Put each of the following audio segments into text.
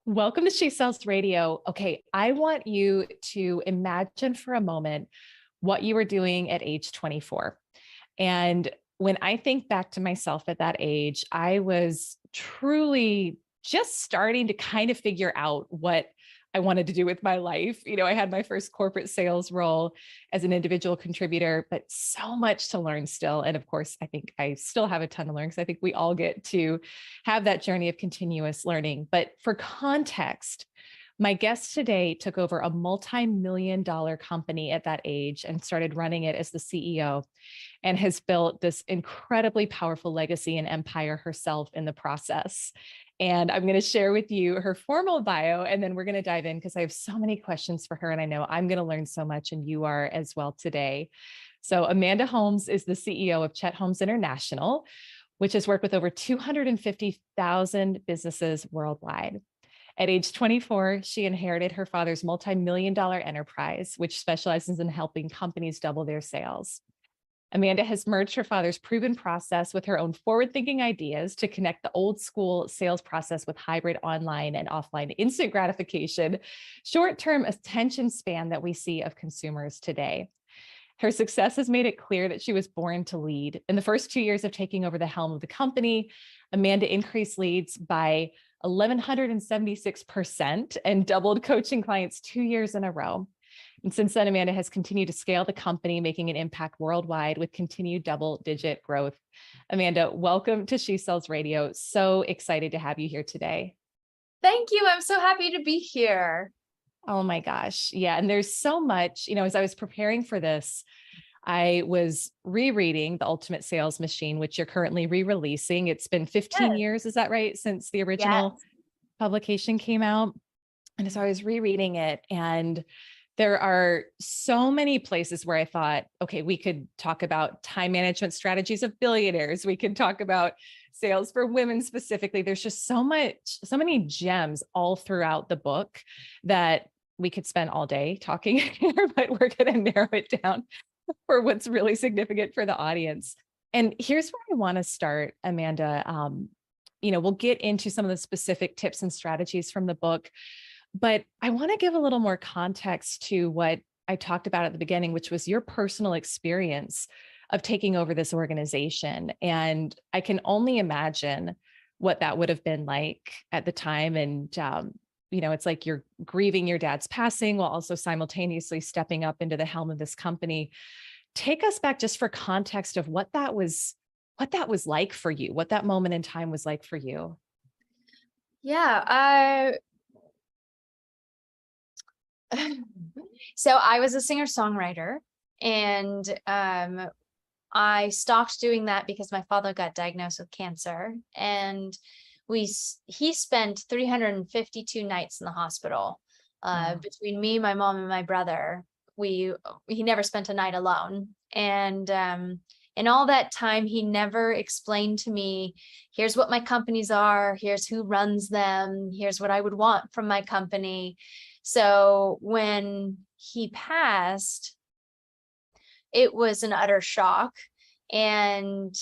Welcome to She Sells Radio. Okay, I want you to imagine for a moment what you were doing at age 24. And when I think back to myself at that age, I was truly just starting to kind of figure out what I wanted to do with my life. I had my first corporate sales role as an individual contributor, but so much to learn still. And of course, I think I still have a ton to learn because I think we all get to have that journey of continuous learning. But for context, my guest today took over a multi-million dollar company at that age and started running it as the CEO and has built this incredibly powerful legacy and empire herself in the process. And I'm going to share with you her formal bio, and then we're going to dive in because I have so many questions for her. And I know I'm going to learn so much, and you are as well today. So, Amanda Holmes is the CEO of Chet Holmes International, which has worked with over 250,000 businesses worldwide. At age 24, she inherited her father's multi-million dollar enterprise, which specializes in helping companies double their sales. Amanda has merged her father's proven process with her own forward-thinking ideas to connect the old school sales process with hybrid online and offline instant gratification, short-term attention span that we see of consumers today. Her success has made it clear that she was born to lead. In the first 2 years of taking over the helm of the company, Amanda increased leads by 1,176% and doubled coaching clients 2 years in a row. And since then, Amanda has continued to scale the company, making an impact worldwide with continued double-digit growth. Amanda, welcome to She Sells Radio. So excited to have you here today. Thank you. I'm so happy to be here. Oh my gosh. Yeah. And there's so much, as I was preparing for this, I was rereading The Ultimate Sales Machine, which you're currently re-releasing. It's been 15 Yes. years, is that right? Since the original Yes. publication came out. And so I was rereading it, and there are so many places where I thought, okay, we could talk about time management strategies of billionaires. We could talk about sales for women specifically. There's just so many gems all throughout the book that we could spend all day talking here, but we're going to narrow it down for what's really significant for the audience. And here's where I want to start, Amanda. We'll get into some of the specific tips and strategies from the book, but I want to give a little more context to what I talked about at the beginning, which was your personal experience of taking over this organization. And I can only imagine what that would have been like at the time. And, it's like you're grieving your dad's passing while also simultaneously stepping up into the helm of this company. Take us back just for context of what that was like for you, what that moment in time was like for you. Yeah. So I was a singer-songwriter, and I stopped doing that because my father got diagnosed with cancer, and he spent 352 nights in the hospital. Wow. Between me, my mom, and my brother. He never spent a night alone. And in all that time, he never explained to me, here's what my companies are, here's who runs them, here's what I would want from my company. So when he passed, it was an utter shock. And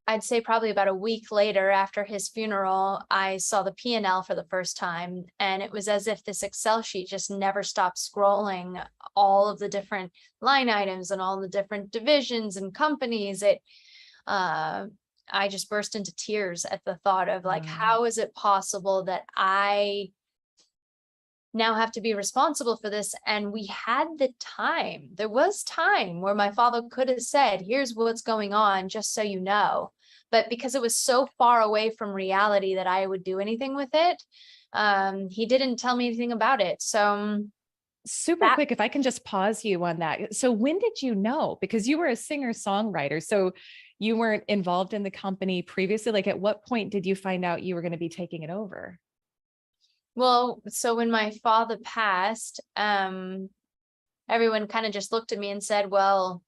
I'd say probably about a week later after his funeral, I saw the P&L for the first time, and it was as if this Excel sheet just never stopped scrolling all of the different line items and all the different divisions and companies. I just burst into tears at the thought of like, how is it possible that I now have to be responsible for this? And we had the time. There was time where my father could have said, here's what's going on, just so you know. But because it was so far away from reality that I would do anything with it, he didn't tell me anything about it. So Super quick, if I can just pause you on that. So when did you know? Because you were a singer-songwriter, so you weren't involved in the company previously. Like, at what point did you find out you were going to be taking it over? Well, so when my father passed, everyone kind of just looked at me and said, well,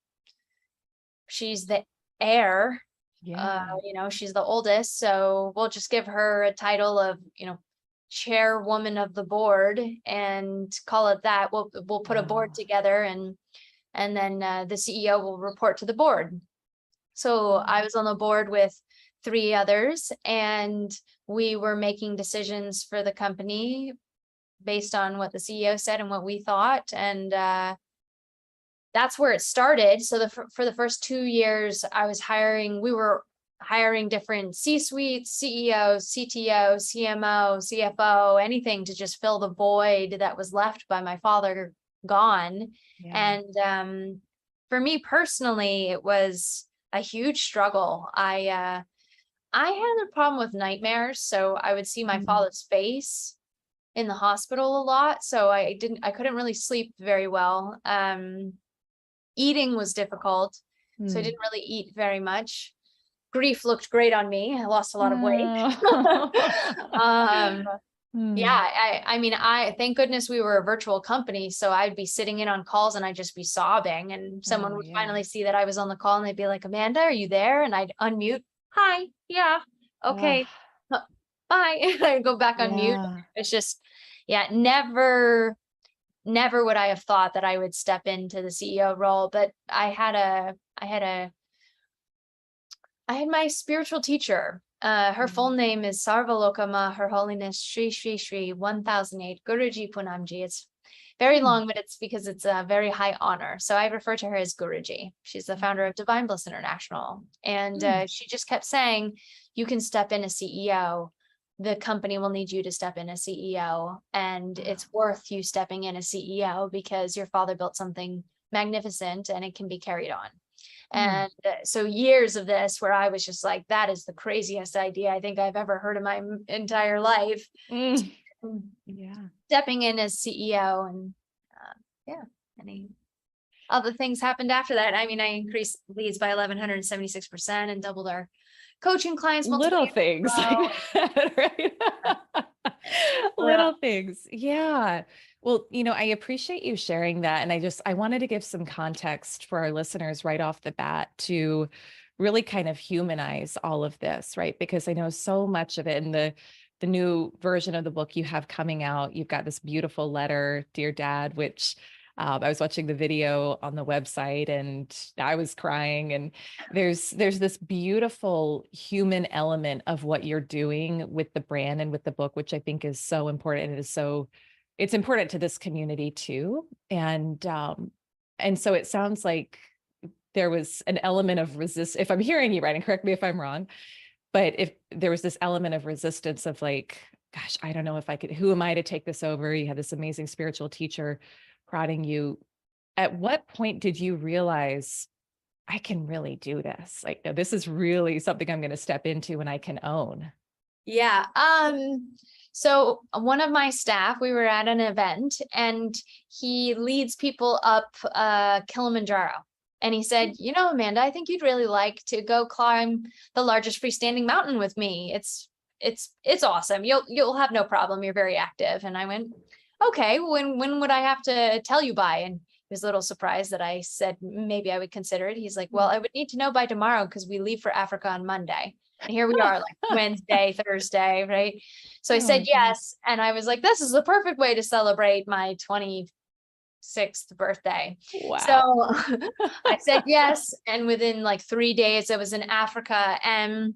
she's the heir. Yeah. She's the oldest, so we'll just give her a title of, chairwoman of the board and call it that. We'll put a board together, and then the CEO will report to the board. So I was on the board with 3 others, and we were making decisions for the company based on what the CEO said and what we thought. And that's where it started. So for the first 2 years, we were hiring different C-suites, CEOs, CTO, CMO, CFO, anything to just fill the void that was left by my father gone. Yeah. And for me personally, it was a huge struggle. I had a problem with nightmares, so I would see my father's face in the hospital a lot. So I couldn't really sleep very well. Eating was difficult, so I didn't really eat very much. Grief looked great on me. I lost a lot of weight. Yeah, I mean, thank goodness we were a virtual company. So I'd be sitting in on calls and I'd just be sobbing, and someone would finally see that I was on the call and they'd be like, Amanda, are you there? And I'd unmute. Hi. Yeah. Okay. Bye. I'd go back on mute. It's just, yeah, never would I have thought that I would step into the CEO role, but I had my spiritual teacher. Her full name is Sarvalokama, Her Holiness Shri Shri Shri 1008 Guruji Punamji. It's very long, but it's because it's a very high honor. So I refer to her as Guruji. She's the founder of Divine Bliss International. And she just kept saying, you can step in as CEO. The company will need you to step in as CEO. And it's worth you stepping in as CEO because your father built something magnificent and it can be carried on. And so years of this where I was just like, that is the craziest idea I think I've ever heard in my entire life. Stepping in as CEO, and other things happened after that. I mean, I increased leads by 1,176% and doubled our coaching clients. Little things like that, right? Little things. Yeah. Well, I appreciate you sharing that. And I wanted to give some context for our listeners right off the bat to really kind of humanize all of this, right? Because I know so much of it in the new version of the book you have coming out. You've got this beautiful letter, Dear Dad, which I was watching the video on the website and I was crying. And there's this beautiful human element of what you're doing with the brand and with the book, which I think is so important. It's important to this community too. And so it sounds like there was an element of resistance, if I'm hearing you right, and correct me if I'm wrong, but if there was this element of resistance of like, gosh, I don't know if I could, who am I to take this over? You had this amazing spiritual teacher prodding you. At what point did you realize I can really do this? Like, no, this is really something I'm going to step into and I can own. Yeah. So one of my staff, we were at an event and he leads people up Kilimanjaro. And he said, Amanda, I think you'd really like to go climb the largest freestanding mountain with me. It's awesome. You'll have no problem. You're very active. And I went, okay, when would I have to tell you by? And he was a little surprised that I said maybe I would consider it. He's like, well, I would need to know by tomorrow because we leave for Africa on Monday. And here we are, like Wednesday, Thursday, right? So I said yes. And I was like, this is the perfect way to celebrate my 26th birthday. Wow. So I said yes. And within like 3 days, I was in Africa. And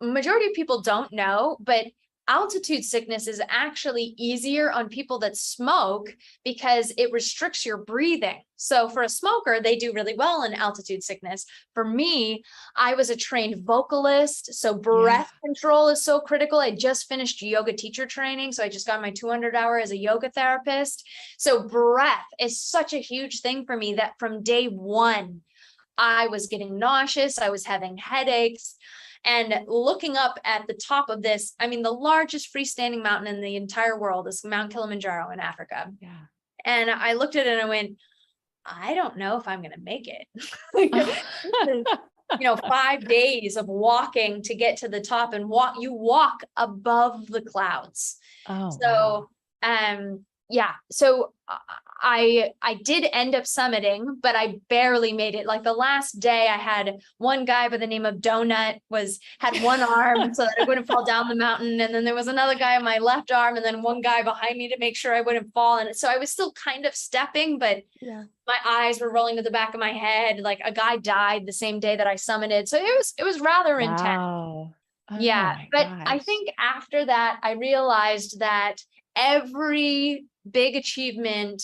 majority of people don't know, but altitude sickness is actually easier on people that smoke because it restricts your breathing. So for a smoker, they do really well in altitude sickness. For me, I was a trained vocalist, so breath control is so critical. I just finished yoga teacher training, so I just got my 200 hour as a yoga therapist. So breath is such a huge thing for me that from day one, I was getting nauseous, I was having headaches. And looking up at the top of this, I mean, the largest freestanding mountain in the entire world is Mount Kilimanjaro in Africa. Yeah. And I looked at it and I went, I don't know if I'm going to make it. 5 days of walking to get to the top and you walk above the clouds. Oh, so, wow. yeah. So I did end up summiting, but I barely made it. Like the last day I had one guy by the name of Donut had one arm so that I wouldn't fall down the mountain. And then there was another guy on my left arm and then one guy behind me to make sure I wouldn't fall. And so I was still kind of stepping, but Yeah. my eyes were rolling to the back of my head. Like a guy died the same day that I summited. So it was rather intense. Wow. Oh Yeah. my But I gosh. think after that, I realized that every big achievement,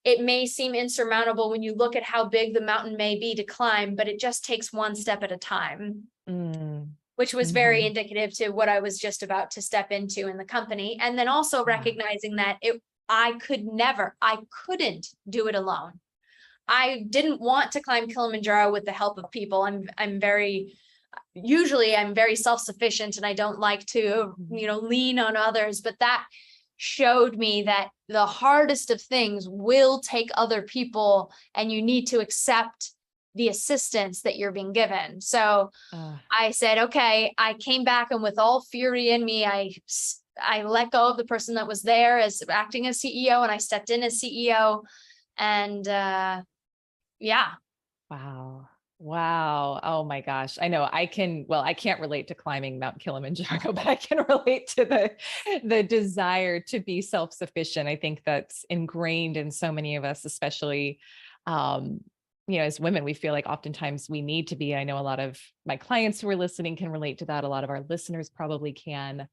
it may seem insurmountable when you look at how big the mountain may be to climb, but it just takes one step at a time, Mm. which was very Mhm. indicative to what I was just about to step into in the company. And then also Yeah. recognizing that I couldn't do it alone. I didn't want to climb Kilimanjaro with the help of people. Usually I'm very self-sufficient and I don't like to, lean on others, but that showed me that the hardest of things will take other people and you need to accept the assistance that you're being given. So I said, okay, I came back and with all fury in me, I let go of the person that was there as acting as CEO and I stepped in as CEO and yeah. Wow. Wow. Oh my gosh. I know I can't relate to climbing Mount Kilimanjaro, but I can relate to the desire to be self-sufficient. I think that's ingrained in so many of us, especially, as women, we feel like oftentimes we need to be. I know a lot of my clients who are listening can relate to that. A lot of our listeners probably can.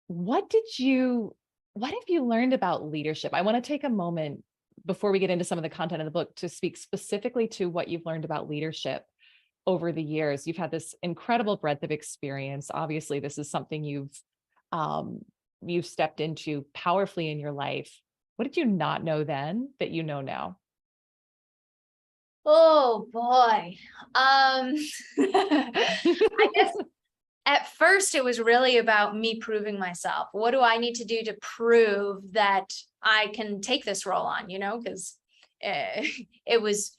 What have you learned about leadership? I want to take a moment before we get into some of the content of the book to speak specifically to what you've learned about leadership over the years. You've had this incredible breadth of experience. Obviously, this is something you've stepped into powerfully in your life. What did you not know then that you know now? Oh boy. I guess at first it was really about me proving myself. What do I need to do to prove that I can take this role on, because it was,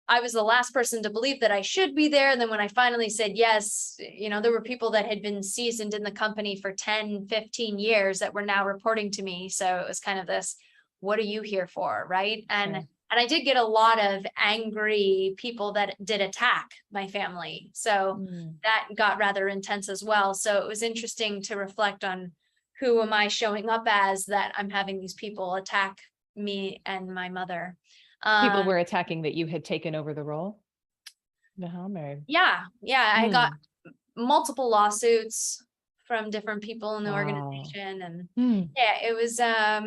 I was the last person to believe that I should be there. And then when I finally said yes, there were people that had been seasoned in the company for 10, 15 years that were now reporting to me. So it was kind of this, what are you here for? Right. Sure. And I did get a lot of angry people that did attack my family. So that got rather intense as well. So it was interesting to reflect on who am I showing up as that I'm having these people attack me and my mother. People were attacking that you had taken over the role? The helm or? Yeah. I got Mm. multiple lawsuits from different people in the Wow. organization. And Mm. yeah, it was a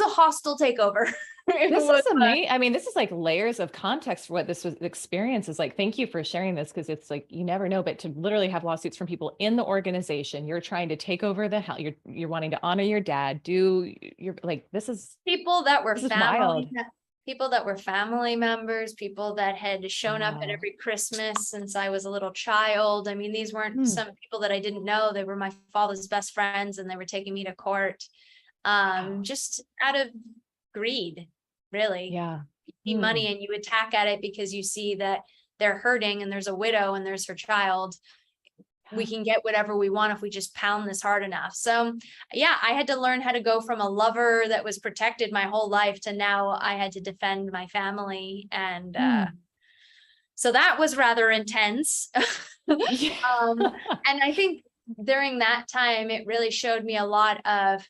hostile takeover. It This was, is amazing. I mean, this is like layers of context for what this was experience is like. Thank you for sharing this because it's like you never know, but to literally have lawsuits from people in the organization, you're trying to take over the hell. You're wanting to honor your dad. You're like this is people that were wild. family members, people that had shown up at Wow. every Christmas since I was a little child. I mean, these weren't Hmm. some people that I didn't know. They were my father's best friends and they were taking me to court Wow. just out of greed, really. Yeah. You see Hmm. money and you attack at it because you see that they're hurting and there's a widow and there's her child. We can get whatever we want if we just pound this hard enough. So yeah, I had to learn how to go from a lover that was protected my whole life to now I had to defend my family. And Hmm. so that was rather intense. Yeah. And I think during that time, it really showed me a lot of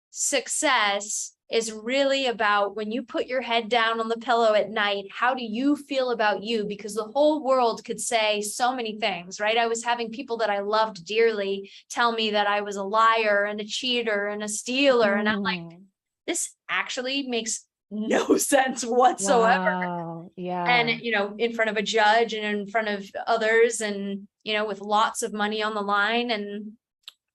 success is really about when you put your head down on the pillow at night, how do you feel about you? Because the whole world could say so many things, right? I was having people that I loved dearly tell me that I was a liar and a cheater and a stealer. And I'm like, Mm. this actually makes no sense whatsoever. Wow. And, Yeah. in front of a judge and in front of others and, with lots of money on the line. And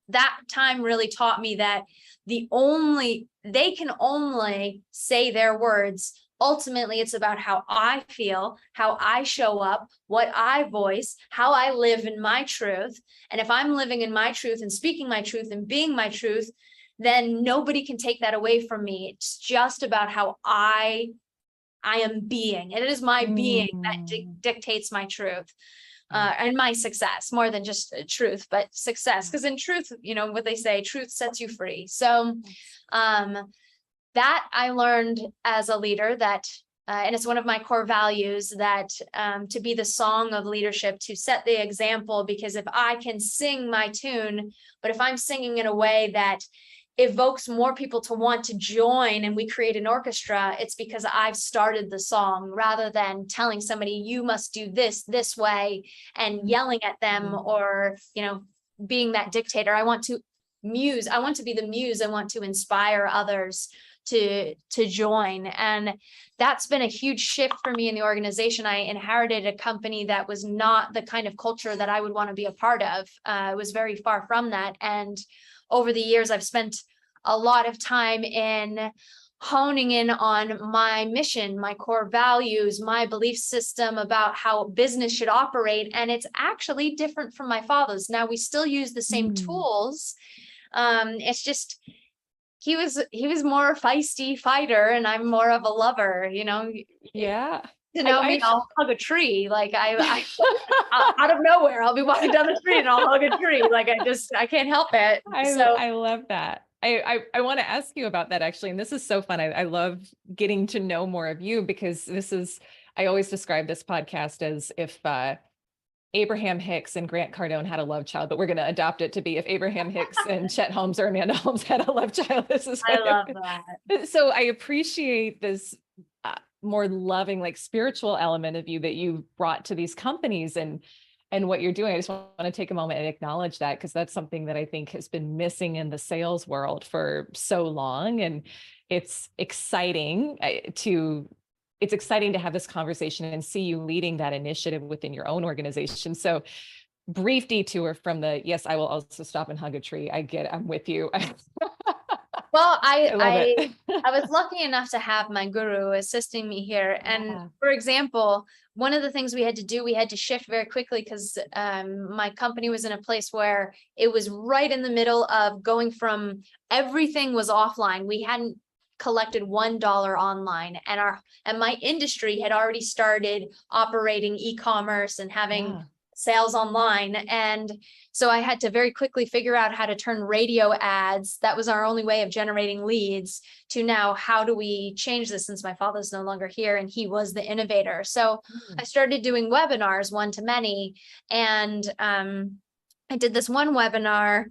that time really taught me that they can only say their words. Ultimately, it's about how I feel, how I show up, what I voice, how I live in my truth. And if I'm living in my truth and speaking my truth and being my truth, then nobody can take that away from me. It's just about how I am being. And it is my being that Mm. dictates my truth. and my success more than just truth, but success. Because in truth, what they say, truth sets you free. So that I learned as a leader that, and it's one of my core values, that to be the song of leadership, to set the example, because if I can sing my tune, but if I'm singing in a way that evokes more people to want to join and we create an orchestra, it's because I've started the song, rather than telling somebody you must do this way and yelling at them, or being that dictator. I want to be the muse. I want to inspire others to join. And that's been a huge shift for me in the organization. I inherited a company that was not the kind of culture that I would want to be a part of. It was very far from that. And over the years, I've spent a lot of time in honing in on my mission, my core values, my belief system about how business should operate. And it's actually different from my father's. Now, we still use the same tools. It's just, he was more a feisty fighter and I'm more of a lover, Yeah. I'll hug a tree. Like I out of nowhere, I'll be walking down the street and I'll hug a tree. Like I can't help it. I love that. I want to ask you about that actually. And this is so fun. I love getting to know more of you, because I always describe this podcast as if Abraham Hicks and Grant Cardone had a love child, but we're going to adopt it to be if Abraham Hicks and Chet Holmes or Amanda Holmes had a love child. I love that. So I appreciate this more loving, like spiritual element of you that you brought to these companies and what you're doing. I just want to take a moment and acknowledge that, because that's something that I think has been missing in the sales world for so long. And it's exciting to have this conversation and see you leading that initiative within your own organization. So brief detour from yes, I will also stop and hug a tree. I'm with you. Well, I was lucky enough to have my guru assisting me here. And for example, one of the things we had to shift very quickly, because my company was in a place where it was right in the middle of going from everything was offline. We hadn't collected $1 online, and my industry had already started operating e-commerce and having sales online. And so I had to very quickly figure out how to turn radio ads. That was our only way of generating leads, to now, how do we change this, since my father's no longer here and he was the innovator. So I started doing webinars, one-to-many. And I did this one webinar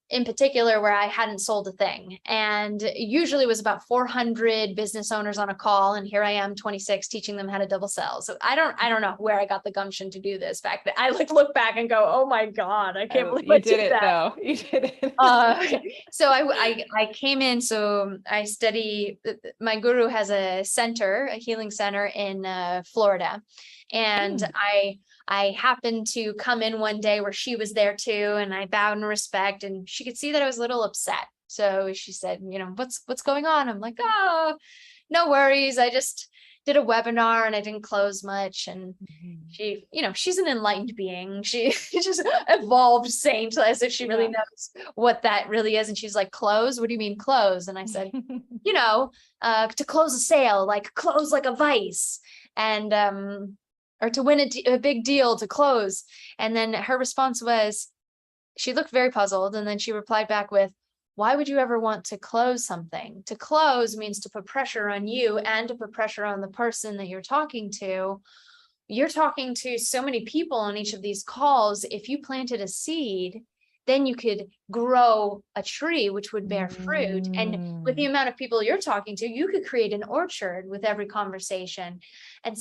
in particular where I hadn't sold a thing. And usually it was about 400 business owners on a call. And here I am, 26, teaching them how to double sell. So I don't know where I got the gumption to do this back then. I look back and go, oh my God, I can't believe I did it though. You did it. So I came in, so I study, my guru has a healing center in Florida. And I happened to come in one day where she was there too, and I bowed in respect, and she could see that I was a little upset. So she said, what's going on? I'm like, oh, no worries. I just did a webinar and I didn't close much. And she, she's an enlightened being. She's just evolved saint, as if she really knows what that really is. And she's like, close? What do you mean close? And I said, to close a sale, like close like a vice. And, or to win a big deal, to close. And then her response was, she looked very puzzled. And then she replied back with, why would you ever want to close something? To close means to put pressure on you and to put pressure on the person that you're talking to. You're talking to so many people on each of these calls. If you planted a seed, then you could grow a tree, which would bear fruit. And with the amount of people you're talking to, you could create an orchard with every conversation. And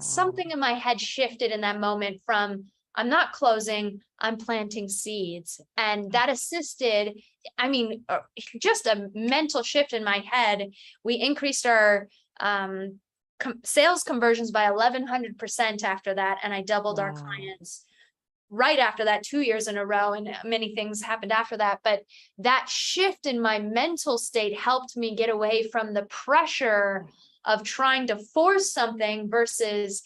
something in my head shifted in that moment from, I'm not closing, I'm planting seeds. And that assisted, just a mental shift in my head. We increased our sales conversions by 1,100% after that. And I doubled our clients right after that, 2 years in a row. And many things happened after that. But that shift in my mental state helped me get away from the pressure of trying to force something versus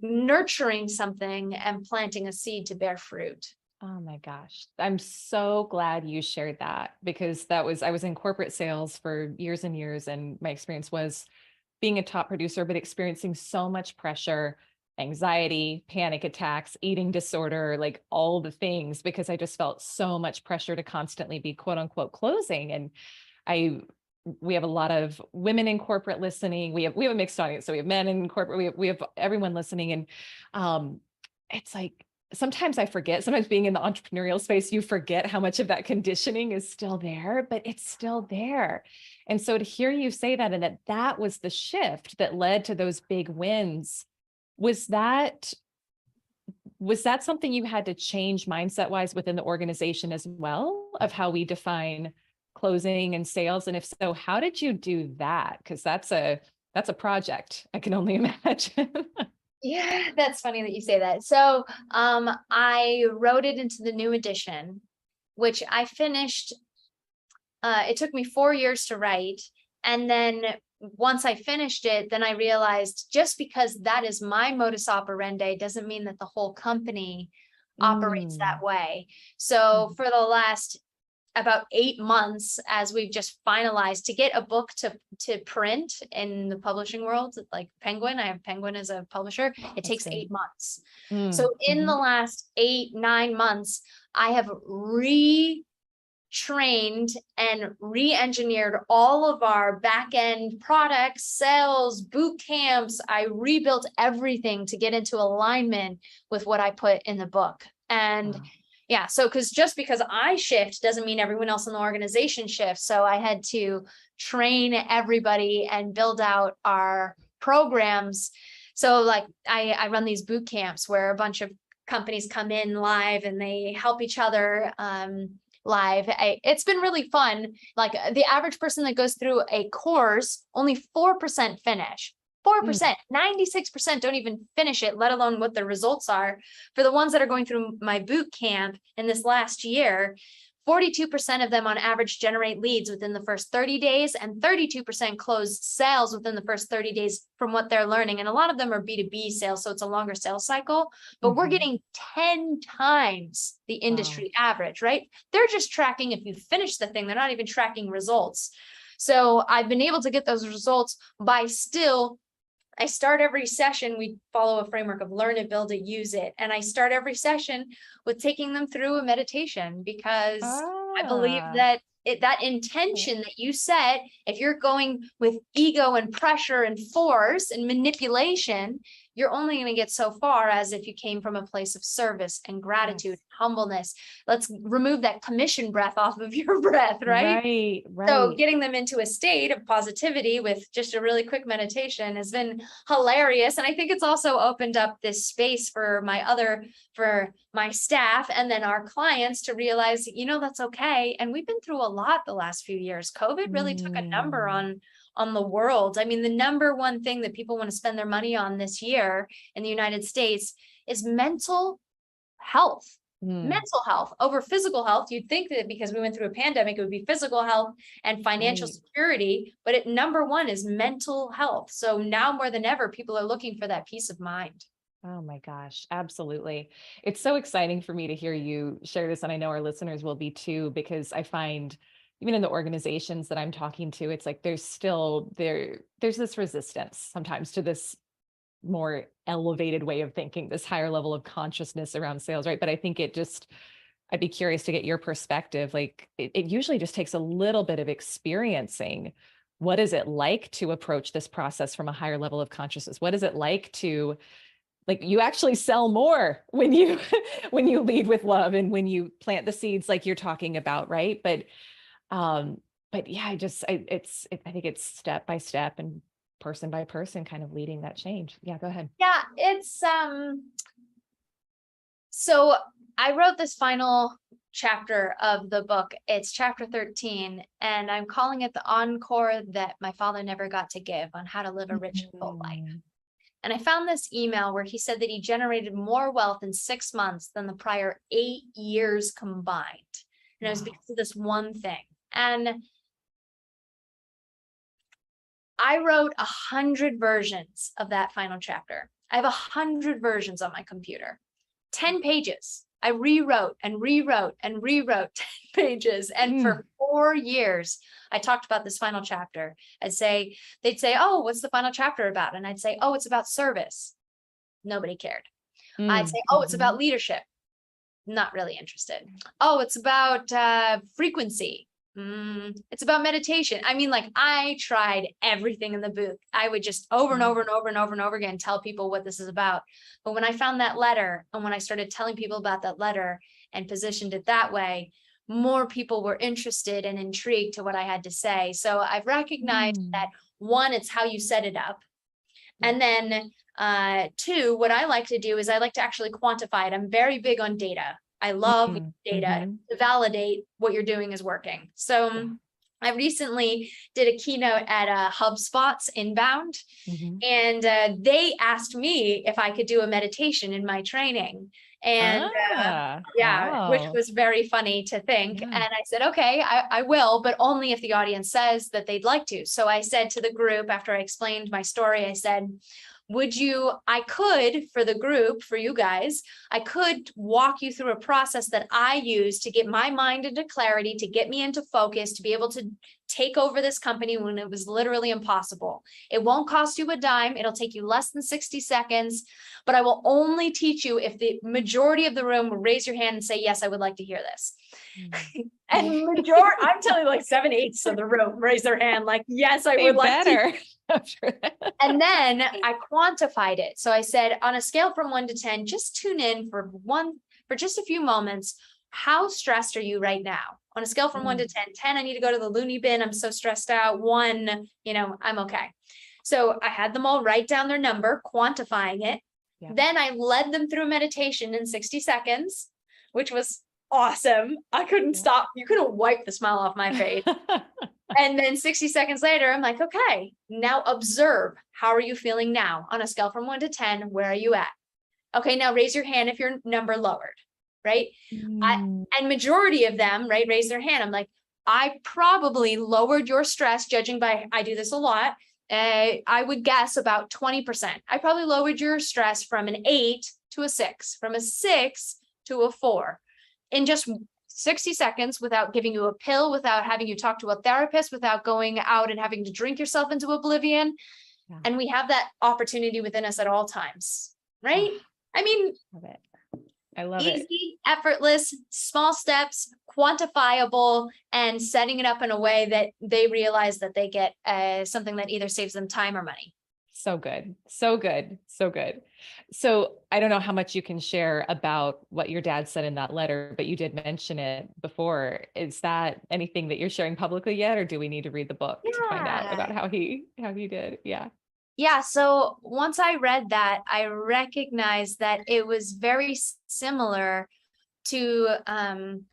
nurturing something and planting a seed to bear fruit. Oh my gosh. I'm so glad you shared that, because I was in corporate sales for years and years. And my experience was being a top producer, but experiencing so much pressure anxiety, panic attacks, eating disorder, like all the things, because I just felt so much pressure to constantly be quote unquote closing. And we have a lot of women in corporate listening. We have a mixed audience. So we have men in corporate, we have everyone listening. And it's like, sometimes I forget, sometimes being in the entrepreneurial space, you forget how much of that conditioning is still there, but it's still there. And so to hear you say that, and that was the shift that led to those big wins, was that something you had to change mindset wise within the organization as well, of how we define closing and sales? And if so, how did you do that? Because that's a project, I can only imagine. Yeah, that's funny that you say that. So I wrote it into the new edition, which I finished. It took me 4 years to write. And then once I finished it, then I realized just because that is my modus operandi doesn't mean that the whole company operates that way. So for the last about 8 months, as we've just finalized to get a book to print in the publishing world, like Penguin, I have Penguin as a publisher, it takes 8 months. So in the last 8-9 months, I have trained and re-engineered all of our back-end products, sales, boot camps. I rebuilt everything to get into alignment with what I put in the book. And yeah, so just because I shift doesn't mean everyone else in the organization shifts. So I had to train everybody and build out our programs. So like I run these boot camps where a bunch of companies come in live and they help each other live. It's been really fun. Like the average person that goes through a course, only 4% finish. 4%, 96% don't even finish it, let alone what the results are. For the ones that are going through my boot camp in this last year, 42% of them on average generate leads within the first 30 days, and 32% close sales within the first 30 days from what they're learning. And a lot of them are B2B sales, so it's a longer sales cycle, but we're getting 10 times the industry average, right? They're just tracking if you finish the thing, they're not even tracking results. So I've been able to get those results by I start every session, we follow a framework of learn it, build it, use it. And I start every session with taking them through a meditation, because I believe that that intention that you set, if you're going with ego and pressure and force and manipulation, you're only going to get so far as if you came from a place of service and gratitude, humbleness. Let's remove that commission breath off of your breath, right? Right. So getting them into a state of positivity with just a really quick meditation has been hilarious. And I think it's also opened up this space for my staff and then our clients to realize, that's okay. And we've been through a lot the last few years. COVID really took a number on the world. I mean, the number one thing that people want to spend their money on this year in the United States is mental health. Mental health over physical health. You'd think that because we went through a pandemic, it would be physical health and financial security, but number one is mental health. So now more than ever, people are looking for that peace of mind. Oh my gosh, absolutely. It's so exciting for me to hear you share this. And I know our listeners will be too, because I find even in the organizations that I'm talking to, it's like there's this resistance sometimes to this more elevated way of thinking, this higher level of consciousness around sales, right? But I think I'd be curious to get your perspective. Like it usually just takes a little bit of experiencing. What is it like to approach this process from a higher level of consciousness? What is it like to, like, you actually sell more when you lead with love and when you plant the seeds like you're talking about, right? But yeah, I think it's step by step and person by person kind of leading that change. Yeah, go ahead. Yeah, it's so I wrote this final chapter of the book. It's chapter 13, and I'm calling it the encore that my father never got to give, on how to live a rich and full life. And I found this email where he said that he generated more wealth in 6 months than the prior 8 years combined. And it was because of this one thing. And I wrote 100 versions of that final chapter. I have 100 versions on my computer, 10 pages. I rewrote and rewrote and rewrote 10 pages. And for 4 years, I talked about this final chapter. They'd say, oh, what's the final chapter about? And I'd say, oh, it's about service. Nobody cared. I'd say, oh, it's about leadership. Not really interested. Oh, it's about frequency. It's about meditation. I mean, like, I tried everything in the booth. I would just over and over and over and over and over again tell people what this is about. But when I found that letter, and when I started telling people about that letter and positioned it that way, more people were interested and intrigued to what I had to say. So I've recognized that, one, it's how you set it up. And then two, what I like to do is I like to actually quantify it. I'm very big on data. I love data to validate what you're doing is working. So I recently did a keynote at HubSpot's Inbound, and they asked me if I could do a meditation in my training. And which was very funny to think. And I said, okay, I will, but only if the audience says that they'd like to. So I said to the group, after I explained my story, I said, I could, for the group, for you guys, I could walk you through a process that I use to get my mind into clarity, to get me into focus, to be able to take over this company when it was literally impossible. It won't cost you a dime. It'll take you less than 60 seconds, but I will only teach you if the majority of the room will raise your hand and say, yes, I would like to hear this. And I'm telling you, like 7/8 of the room raise their hand, like, yes, I would like to. And then I quantified it. So I said, on a scale from 1 to 10, just tune in for just a few moments. How stressed are you right now? On a scale from 1 to 10, 10, I need to go to the loony bin. I'm so stressed out. 1, I'm okay. So I had them all write down their number, quantifying it. Then I led them through meditation in 60 seconds, which was awesome. I couldn't stop. You couldn't wipe the smile off my face. And then 60 seconds later, I'm like, okay, now observe. How are you feeling now? On a scale from 1 to 10, where are you at? Okay, now raise your hand if your number lowered, right? And majority of them, right, raise their hand. I'm like, I probably lowered your stress, judging by, I do this a lot. I would guess about 20%. I probably lowered your stress from an 8 to a 6, from a 6 to a 4 in just 60 seconds, without giving you a pill, without having you talk to a therapist, without going out and having to drink yourself into oblivion. And we have that opportunity within us at all times, right? I mean, I love easy, it. Easy, effortless, small steps, quantifiable, and setting it up in a way that they realize that they get something that either saves them time or money. So good. So good. So good. So I don't know how much you can share about what your dad said in that letter, but you did mention it before. Is that anything that you're sharing publicly yet, or do we need to read the book to find out about how he did? Yeah. So once I read that, I recognized that it was very similar to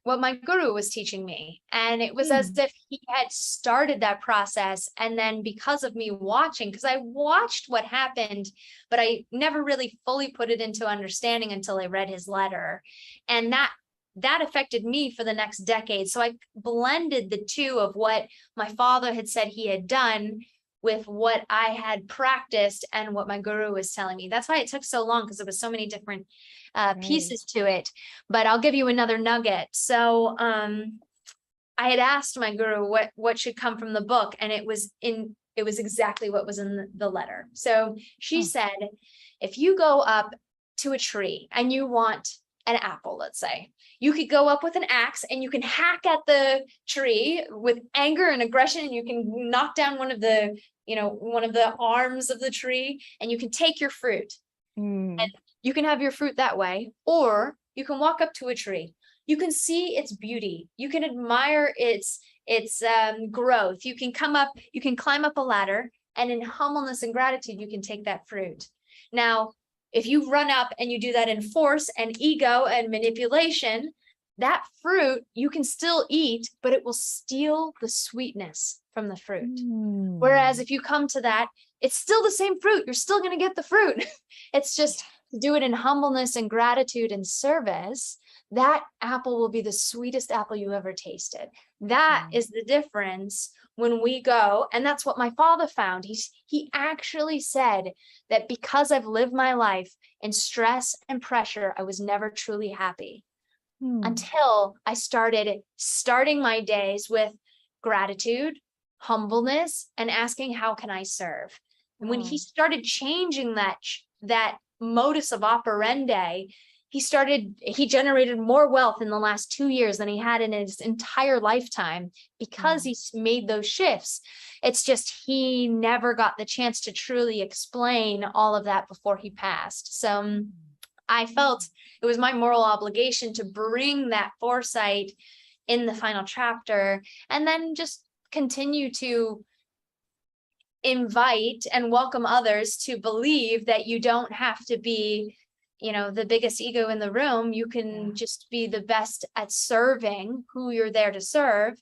what my guru was teaching me. And it was as if he had started that process. And then because of me watching, because I watched what happened, but I never really fully put it into understanding until I read his letter. And that affected me for the next decade. So I blended the two of what my father had said he had done with what I had practiced and what my guru was telling me. That's why it took so long, because there was so many different pieces to it. But I'll give you another nugget. So I had asked my guru what should come from the book, and it was exactly what was in the letter. So she said, if you go up to a tree and you want an apple, let's say, you could go up with an axe and you can hack at the tree with anger and aggression, and you can knock down one of the arms of the tree, and you can take your fruit. And you can have your fruit that way, or you can walk up to a tree. You can see its beauty. You can admire its growth. You can climb up a ladder, and in humbleness and gratitude, you can take that fruit. Now, if you run up and you do that in force and ego and manipulation, that fruit you can still eat, but it will steal the sweetness from the fruit. Whereas if you come to that, it's still the same fruit. You're still going to get the fruit. It's just to do it in humbleness and gratitude and service. That apple will be the sweetest apple you ever tasted. That is the difference when we go. And that's what my father found. He actually said that because I've lived my life in stress and pressure, I was never truly happy until I starting my days with gratitude, humbleness, and asking, how can I serve? And when he started changing that modus of operandi, he generated more wealth in the last 2 years than he had in his entire lifetime because he's made those shifts. It's just he never got the chance to truly explain all of that before he passed. So I felt it was my moral obligation to bring that foresight in the final chapter, and then just continue to invite and welcome others to believe that you don't have to be, the biggest ego in the room. You can just be the best at serving who you're there to serve.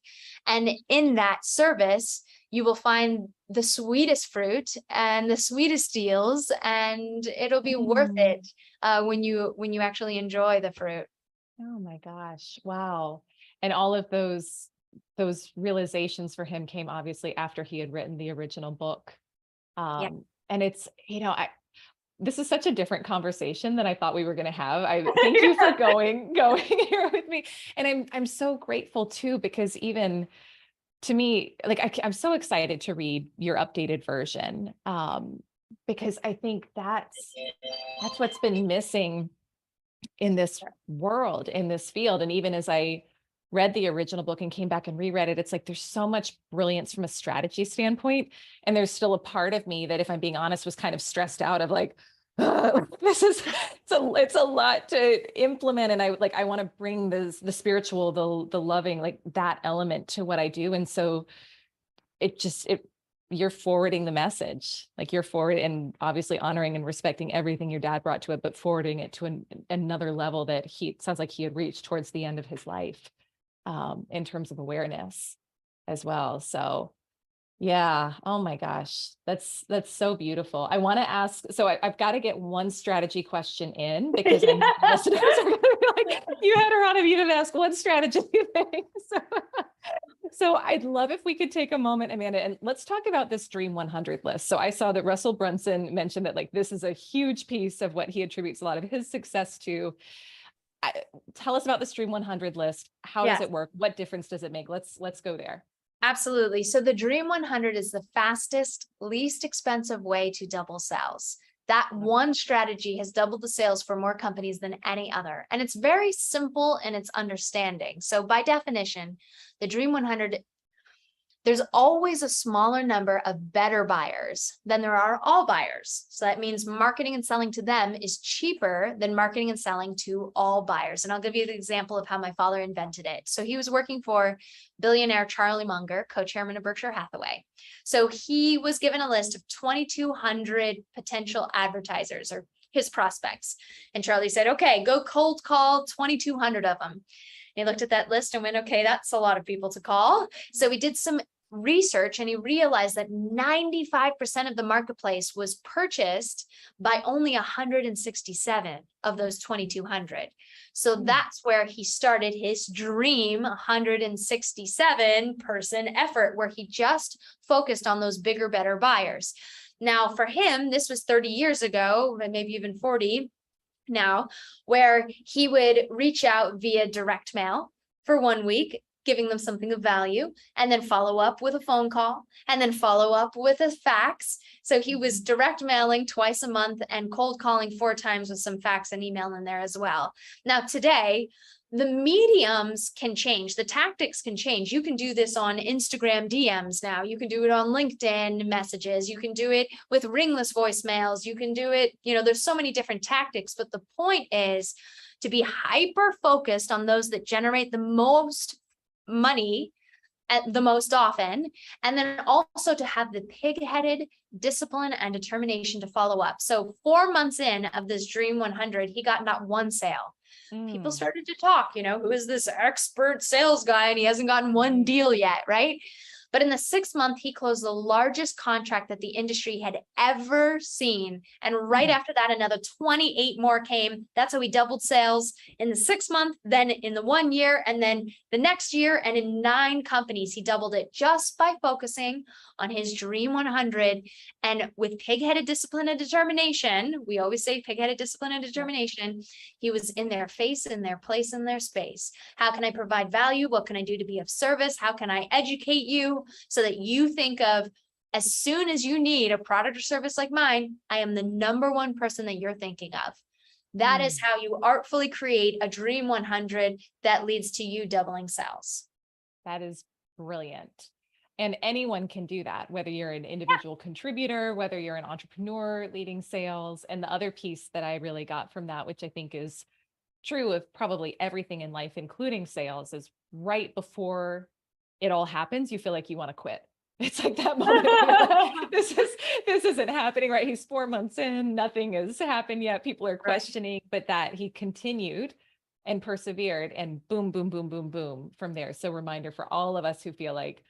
And in that service, you will find the sweetest fruit and the sweetest deals, and it'll be worth it when you actually enjoy the fruit. Oh my gosh. Wow. And all of those realizations for him came obviously after he had written the original book. And it's, this is such a different conversation than I thought we were going to have. I thank you for going here with me. And I'm so grateful too, because even to me, like I'm so excited to read your updated version. Because I think that's what's been missing in this world, in this field. And even as I read the original book and came back and reread it, it's like there's so much brilliance from a strategy standpoint. And there's still a part of me that, if I'm being honest, was kind of stressed out of like, it's a lot to implement. And I want to bring the spiritual, the loving, like that element to what I do. And so you're forwarding the message, like you're forward, and obviously honoring and respecting everything your dad brought to it, but forwarding it to another level that sounds like he had reached towards the end of his life, in terms of awareness as well. So yeah. Oh my gosh. That's so beautiful. I want to ask, so I've got to get one strategy question in, because I know listeners are going to be like, you had her on if you didn't ask one strategy thing. So I'd love if we could take a moment, Amanda, and let's talk about this Dream 100 list. So I saw that Russell Brunson mentioned that like this is a huge piece of what he attributes a lot of his success to. Tell us about this Dream 100 list. How does it work? What difference does it make? Let's go there. Absolutely. So the Dream 100 is the fastest, least expensive way to double sales. That one strategy has doubled the sales for more companies than any other. And it's very simple in its understanding. So by definition, the Dream 100, there's always a smaller number of better buyers than there are all buyers. So that means marketing and selling to them is cheaper than marketing and selling to all buyers. And I'll give you the example of how my father invented it. So he was working for billionaire Charlie Munger, co-chairman of Berkshire Hathaway. So he was given a list of 2,200 potential advertisers, or his prospects. And Charlie said, okay, go cold call 2,200 of them. He looked at that list and went, okay, that's a lot of people to call. So he did some research and he realized that 95% of the marketplace was purchased by only 167 of those 2,200. So that's where he started his dream 167 person effort, where he just focused on those bigger, better buyers. Now for him, this was 30 years ago, maybe even 40 now, where he would reach out via direct mail for 1 week, giving them something of value, and then follow up with a phone call, and then follow up with a fax. So he was direct mailing twice a month and cold calling 4 times with some fax and email in there as well. Now today, the mediums can change, the tactics can change. You can do this on Instagram DMs now. You can do it on LinkedIn messages. You can do it with ringless voicemails. You can do it, there's so many different tactics, but the point is to be hyper focused on those that generate the most money at the most often, and then also to have the pig-headed discipline and determination to follow up. So 4 months in of this Dream 100, he got not one sale. People started to talk, who is this expert sales guy? And he hasn't gotten one deal yet, right? But in the 6th month, he closed the largest contract that the industry had ever seen. And right after that, another 28 more came. That's how he doubled sales in the 6th month, then in the 1 year, and then the next year. And in 9 companies, he doubled it just by focusing on his Dream 100. And with pig-headed discipline and determination, we always say pig-headed discipline and determination, he was in their face, in their place, in their space. How can I provide value? What can I do to be of service? How can I educate you so that you think of as soon as you need a product or service like mine, I am the number one person that you're thinking of. That is how you artfully create a dream 100 that leads to you doubling sales. That is brilliant. And anyone can do that, whether you're an individual contributor, whether you're an entrepreneur leading sales. And the other piece that I really got from that, which I think is true of probably everything in life, including sales, is right before it all happens, you feel like you want to quit. It's like that moment. This isn't happening, right? He's 4 months in, nothing has happened yet. People are questioning, but that he continued and persevered, and boom, boom, boom, boom, boom from there. So reminder for all of us who feel like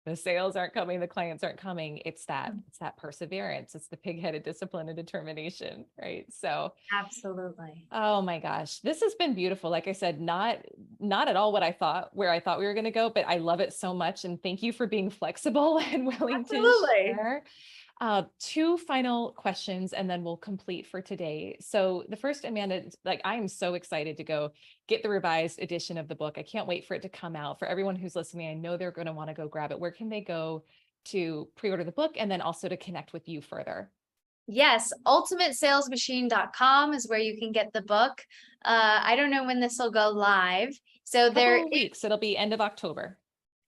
the sales aren't coming, the clients aren't coming. It's that perseverance. It's the pig-headed discipline and determination, right? So absolutely. Oh my gosh, this has been beautiful. Like I said, not at all where I thought we were going to go, but I love it so much. And thank you for being flexible and willing to share. Two final questions, and then we'll complete for today. So the first, Amanda, like I am so excited to go get the revised edition of the book. I can't wait for it to come out. For everyone who's listening, I know they're going to want to go grab it. Where can they go to pre-order the book, and then also to connect with you further? Yes, ultimatesalesmachine.com is where you can get the book. I don't know when this will go live. So Couple weeks, it'll be end of October.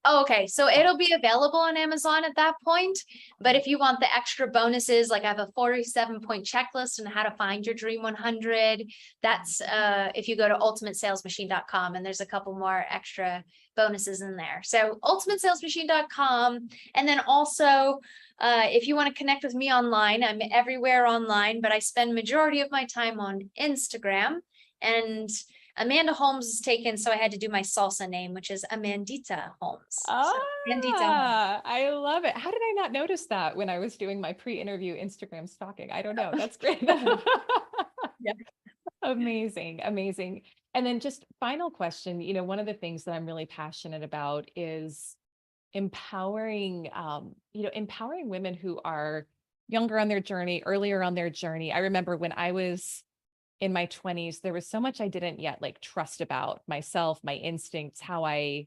Oh, okay. So it'll be available on Amazon at that point. But if you want the extra bonuses, like I have a 47-point checklist on how to find your dream 100. That's if you go to ultimatesalesmachine.com, and there's a couple more extra bonuses in there. So ultimatesalesmachine.com. And then also, if you want to connect with me online, I'm everywhere online, but I spend majority of my time on Instagram. And Amanda Holmes is taken, so I had to do my salsa name, which is Amandita Holmes. Amandita Holmes. I love it. How did I not notice that when I was doing my pre-interview Instagram stalking? I don't know. That's great. Yeah. Amazing. Amazing. And then just final question, one of the things that I'm really passionate about is empowering, empowering women who are younger on their journey, earlier on their journey. I remember when I was in my 20s, there was so much I didn't yet trust about myself, my instincts, how I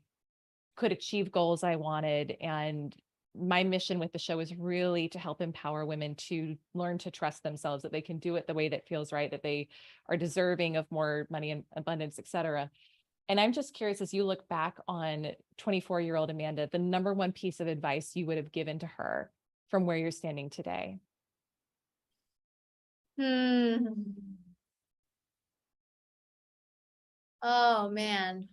could achieve goals I wanted. And my mission with the show is really to help empower women to learn to trust themselves, that they can do it the way that feels right, that they are deserving of more money and abundance, et cetera. And I'm just curious, as you look back on 24-year-old Amanda, the number one piece of advice you would have given to her from where you're standing today. Oh man.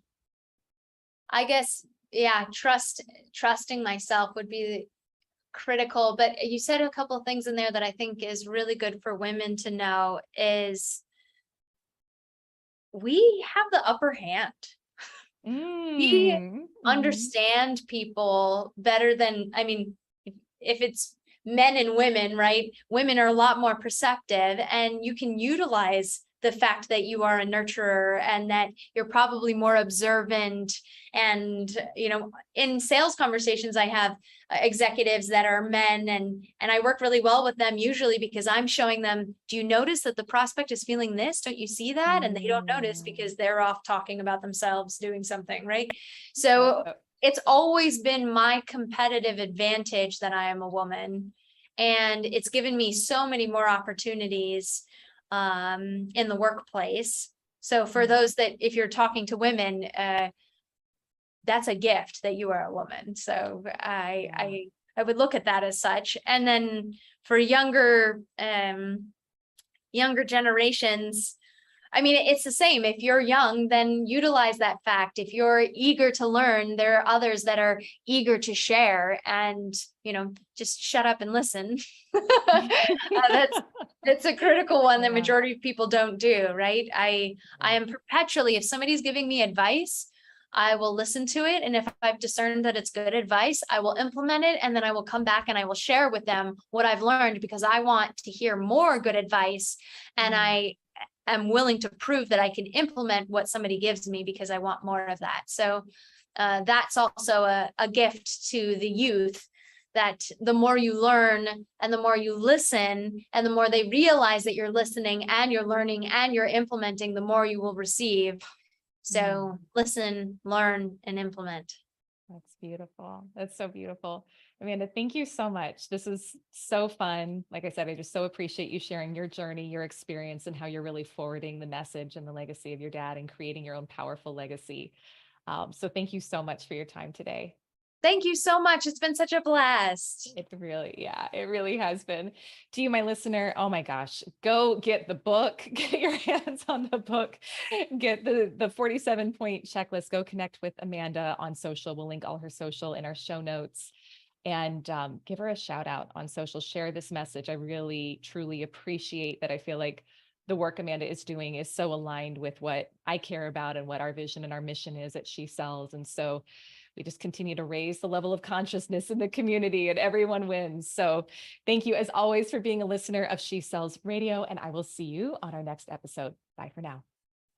I guess, yeah, trusting myself would be critical. But you said a couple of things in there that I think is really good for women to know is we have the upper hand. We understand people better than, I mean, if it's men and women, right? Women are a lot more perceptive, and you can utilize the fact that you are a nurturer and that you're probably more observant. And, in sales conversations, I have executives that are men, and I work really well with them usually because I'm showing them, do you notice that the prospect is feeling this? Don't you see that? And they don't notice because they're off talking about themselves doing something, right? So it's always been my competitive advantage that I am a woman, and it's given me so many more opportunities in the workplace. So for those that, if you're talking to women, that's a gift that you are a woman. So I would look at that as such. And then for younger generations, I mean, it's the same. If you're young, then utilize that fact. If you're eager to learn, there are others that are eager to share, and, just shut up and listen. That's a critical one that majority of people don't do, right? I am perpetually, if somebody's giving me advice, I will listen to it. And if I've discerned that it's good advice, I will implement it. And then I will come back and I will share with them what I've learned, because I want to hear more good advice. And I am willing to prove that I can implement what somebody gives me because I want more of that. So that's also a gift to the youth, that the more you learn and the more you listen and the more they realize that you're listening and you're learning and you're implementing, the more you will receive. So listen, learn, and implement. That's beautiful. That's so beautiful. Amanda, thank you so much. This is so fun. Like I said, I just so appreciate you sharing your journey, your experience, and how you're really forwarding the message and the legacy of your dad and creating your own powerful legacy. So thank you so much for your time today. Thank you so much. It's been such a blast. It really, yeah, it really has been. To you, my listener, oh my gosh, go get the book, get your hands on the book, get the 47-point checklist, go connect with Amanda on social. We'll link all her social in our show notes, and give her a shout out on social. Share this message. I really, truly appreciate that. I feel like the work Amanda is doing is so aligned with what I care about and what our vision and our mission is at She Sells. And so we just continue to raise the level of consciousness in the community and everyone wins. So thank you as always for being a listener of She Sells Radio, and I will see you on our next episode. Bye for now.